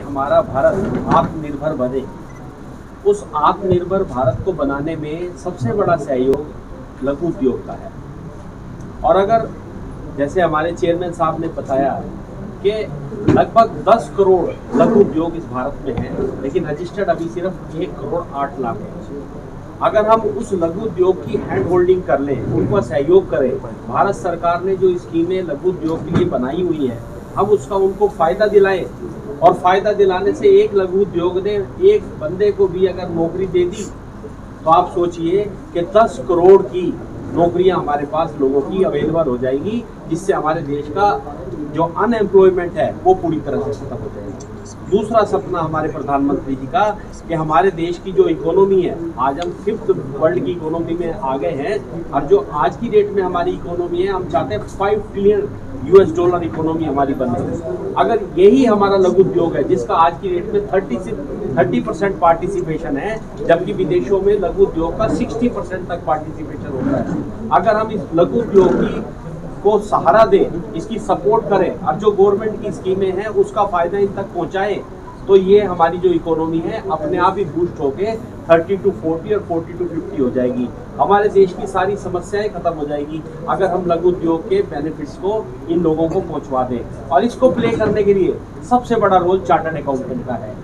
हमारा भारत आत्मनिर्भर बने, उस आत्मनिर्भर भारत को बनाने में सबसे बड़ा सहयोग लघु उद्योग का है। और अगर जैसे हमारे चेयरमैन साहब ने बताया कि लगभग 10 करोड़ लघु उद्योग इस भारत में हैं, लेकिन रजिस्टर्ड अभी सिर्फ 1 करोड़ 8 लाख है। अगर हम उस लघु उद्योग की हैंड होल्डिंग कर लें, उनको सहयोग करें, भारत सरकार ने जो स्कीमें लघु उद्योग के लिए बनाई हुई हैं, हम उसका उनको फ़ायदा दिलाएं, और फ़ायदा दिलाने से एक लघु उद्योग ने एक बंदे को भी अगर नौकरी दे दी, तो आप सोचिए कि 10 करोड़ की नौकरियां हमारे पास लोगों की अवेलेबल हो जाएगी, जिससे हमारे देश का जो अनएम्प्लॉयमेंट है वो पूरी तरह से खत्म हो जाएगा। दूसरा सपना हमारे प्रधानमंत्री जी का कि हमारे देश की जो इकोनॉमी है, आज हम 5th वर्ल्ड की इकोनॉमी में आ गए हैं, और जो आज की डेट में हमारी इकोनॉमी है, हम चाहते हैं 5 ट्रिलियन US डॉलर इकोनॉमी हमारी बने। अगर यही हमारा लघु उद्योग है, जिसका आज की डेट में 30% पार्टिसिपेशन है, जबकि विदेशों में लघु उद्योग का 60% तक पार्टिसिपेशन होता है। अगर हम इस लघु उद्योग की को सहारा दें, इसकी सपोर्ट करें, और जो गवर्नमेंट की स्कीमें हैं उसका फायदा इन तक पहुंचाएं, तो ये हमारी जो इकोनॉमी है अपने आप ही बूस्ट होके 30 to 40 और 40 to 50 हो जाएगी। हमारे देश की सारी समस्याएं खत्म हो जाएगी अगर हम लघु उद्योग के बेनिफिट्स को इन लोगों को पहुंचवा दें। और इसको प्ले करने के लिए सबसे बड़ा रोल चार्टर्ड अकाउंटेंट का है।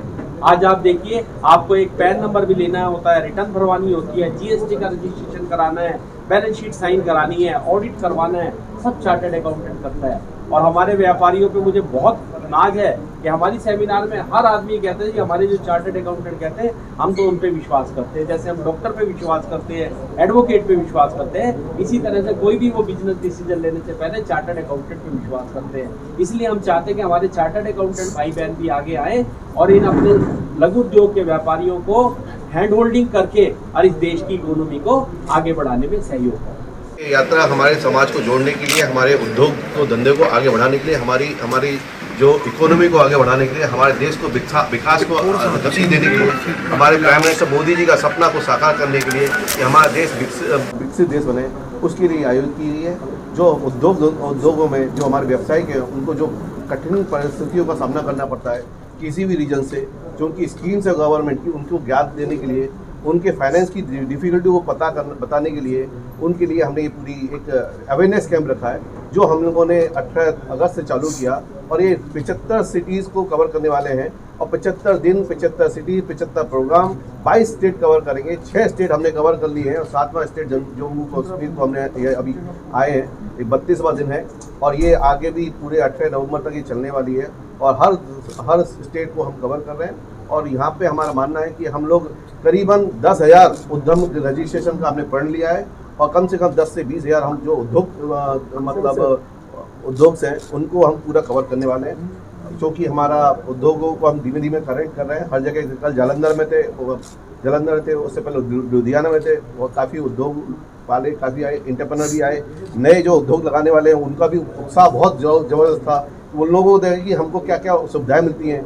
आज आप देखिए, आपको एक पैन नंबर भी लेना होता है, रिटर्न भरवानी होती है, GST का रजिस्ट्रेशन कराना है, बैलेंस शीट साइन करानी है, ऑडिट करवाना है, सब चार्टर्ड अकाउंटेंट करता है। और हमारे व्यापारियों पे मुझे बहुत नाज है कि हमारी सेमिनार में हर आदमी कहते हैं कि हमारे जो चार्टर्ड अकाउंटेंट कहते हैं, हम तो उन पे विश्वास करते हैं, जैसे हम डॉक्टर पे विश्वास करते हैं, एडवोकेट पे विश्वास करते हैं, इसी तरह से कोई भी वो बिजनेस डिसीजन लेने से पहले चार्टर्ड अकाउंटेंट पे विश्वास करते हैं। इसलिए हम चाहते हैं कि हमारे चार्टर्ड अकाउंटेंट भाई बहन भी आगे आए और इन अपने लघु उद्योग के व्यापारियों को हैंड होल्डिंग करके और इस देश की इकोनॉमी को आगे बढ़ाने में सहयोग करें। ये यात्रा हमारे समाज को जोड़ने के लिए, हमारे उद्योग को, धंधे को आगे बढ़ाने के लिए, हमारी जो इकोनॉमी को आगे बढ़ाने के लिए, हमारे देश को विकास को गति देने के लिए, हमारे प्राइम मिनिस्टर मोदी जी का सपना को साकार करने के लिए कि हमारा देश विकसित देश बने, उसके लिए आयोजित की गई है। जो उद्योगों में जो हमारे व्यवसायिक हैं, उनको जो कठिन परिस्थितियों का सामना करना पड़ता है किसी भी रीजन से, जो उनकी स्कीम्स है गवर्नमेंट की, उनको ज्ञात देने के लिए, उनके फाइनेंस की डिफ़िकल्टी को बताने के लिए, उनके लिए हमने ये पूरी एक अवेयरनेस कैंप रखा है, जो हम लोगों ने 18 अगस्त से चालू किया। और ये 75 सिटीज़ को कवर करने वाले हैं, और 75 दिन, 75 सिटी, 75 प्रोग्राम, 22 स्टेट कवर करेंगे। 6 स्टेट हमने कवर कर लिए हैं, और 7वां स्टेट जम्मू कश्मीर को हमने ये अभी आए हैं, ये 32वां दिन है, और ये आगे भी पूरे 18 नवंबर तक ये चलने वाली है, और हर स्टेट को हम कवर कर रहे हैं। और यहाँ पे हमारा मानना है कि हम लोग करीबन 10,000 उद्यम रजिस्ट्रेशन का हमने पढ़ लिया है, और कम से कम 10 से 20,000 हम जो उद्योग हैं उनको हम पूरा कवर करने वाले हैं, क्योंकि हमारा उद्योगों को हम धीमे धीमे कर रहे हैं। हर जगह, कल जालंधर में थे, उससे पहले लुधियाना में थे, और काफ़ी उद्योग वाले काफ़ी आए, एंटरप्रेन्योर भी आए, नए जो उद्योग लगाने वाले हैं उनका भी उत्साह बहुत ज़बरदस्त था। उन लोगों को देखिए कि हमको क्या क्या सुविधाएँ मिलती हैं,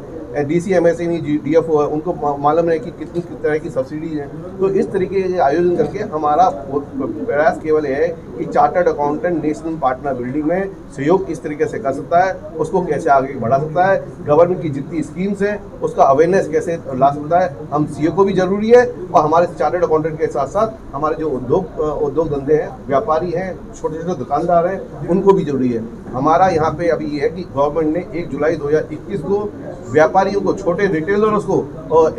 DC MSME DFO है, उनको मालूम है कि कितनी तरह की सब्सिडी है। तो इस तरीके के आयोजन करके हमारा प्रयास केवल है कि chartered accountant national partner building में सहयोग किस तरीके से कर सकता है, उसको कैसे आगे बढ़ा सकता है, गवर्नमेंट की जितनी स्कीम्स हैं उसका अवेयरनेस कैसे ला सकता है। हम CEO को भी जरूरी है, और हमारे चार्टर्ड अकाउंटेंट के साथ साथ हमारे जो उद्योग धंधे हैं, व्यापारी हैं, छोटे छोटे दुकानदार हैं, उनको भी जरूरी है। हमारा यहाँ पे अभी ये है कि गवर्नमेंट ने 1 जुलाई 2021 को व्यापारियों को, छोटे रिटेलर्स को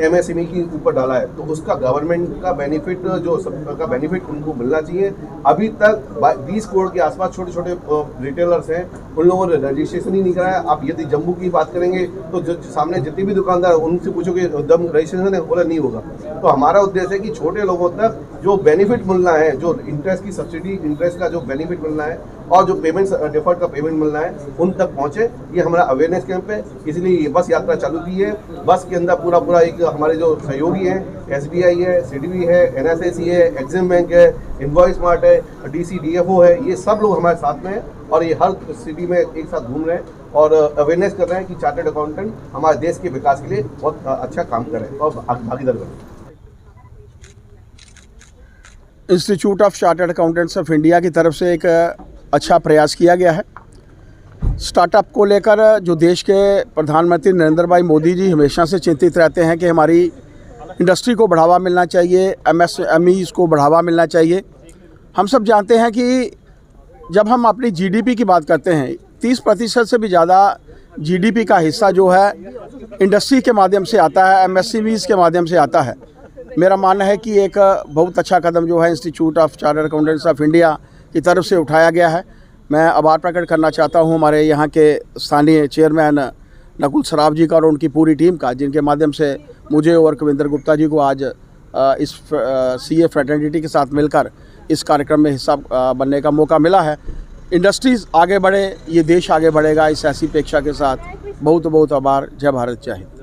MSME के ऊपर डाला है, तो उसका गवर्नमेंट का बेनिफिट, जो सबका बेनिफिट उनको मिलना चाहिए। अभी तक 20 करोड़ के आसपास छोटे छोटे रिटेलर्स हैं, उन लोगों ने रजिस्ट्रेशन ही नहीं कराया। आप यदि जम्मू की बात करेंगे तो जो सामने जितने भी दुकानदार उनसे पूछोगे उद्यम रजिस्ट्रेशन है, बोला नहीं होगा। तो हमारा उद्देश्य है कि छोटे लोगों तक जो बेनिफिट मिलना है, जो इंटरेस्ट की सब्सिडी, इंटरेस्ट का जो बेनिफिट मिलना है, और जो पेमेंट डिफर्ड का पेमेंट मिलना है, उन तक पहुँचे। ये हमारा अवेयरनेस कैंप है, इसलिए ये बस यात्रा चालू की है। बस के अंदर पूरा एक हमारे जो सहयोगी हैं, SBI है, CDB है, NSSC है, एक्सिम बैंक है, इनवॉइस स्मार्ट है, DC DFO है, ये सब लोग हमारे साथ में हैं, और ये हर सिटी में एक साथ घूम रहे हैं और अवेयरनेस कर रहे हैं कि चार्टर्ड अकाउंटेंट हमारे देश के विकास के लिए बहुत अच्छा काम करें और भागीदार बने। Institute of chartered accountants of India की तरफ से एक अच्छा प्रयास किया गया है स्टार्टअप को लेकर जो देश के प्रधानमंत्री नरेंद्र भाई मोदी जी हमेशा से चिंतित रहते हैं कि हमारी इंडस्ट्री को बढ़ावा मिलना चाहिए, MSMEs को बढ़ावा मिलना चाहिए। हम सब जानते हैं कि जब हम अपनी GDP की बात करते हैं 30% से भी ज़्यादा GDP का हिस्सा जो है इंडस्ट्री के माध्यम से आता है, MSMEs के माध्यम से आता है। मेरा मानना है कि एक बहुत अच्छा कदम जो है institute of chartered accountants of India की तरफ से उठाया गया है। मैं आभार प्रकट करना चाहता हूं हमारे यहाँ के स्थानीय चेयरमैन नकुल सराफ जी का और उनकी पूरी टीम का, जिनके माध्यम से मुझे और कविंदर गुप्ता जी को आज इस CA फ्रेटर्निटी के साथ मिलकर इस कार्यक्रम में हिस्सा बनने का मौका मिला है। इंडस्ट्रीज़ आगे बढ़े, ये देश आगे बढ़ेगा, इस ऐसी अपेक्षा के साथ बहुत बहुत आभार। जय भारत, जय हिंद।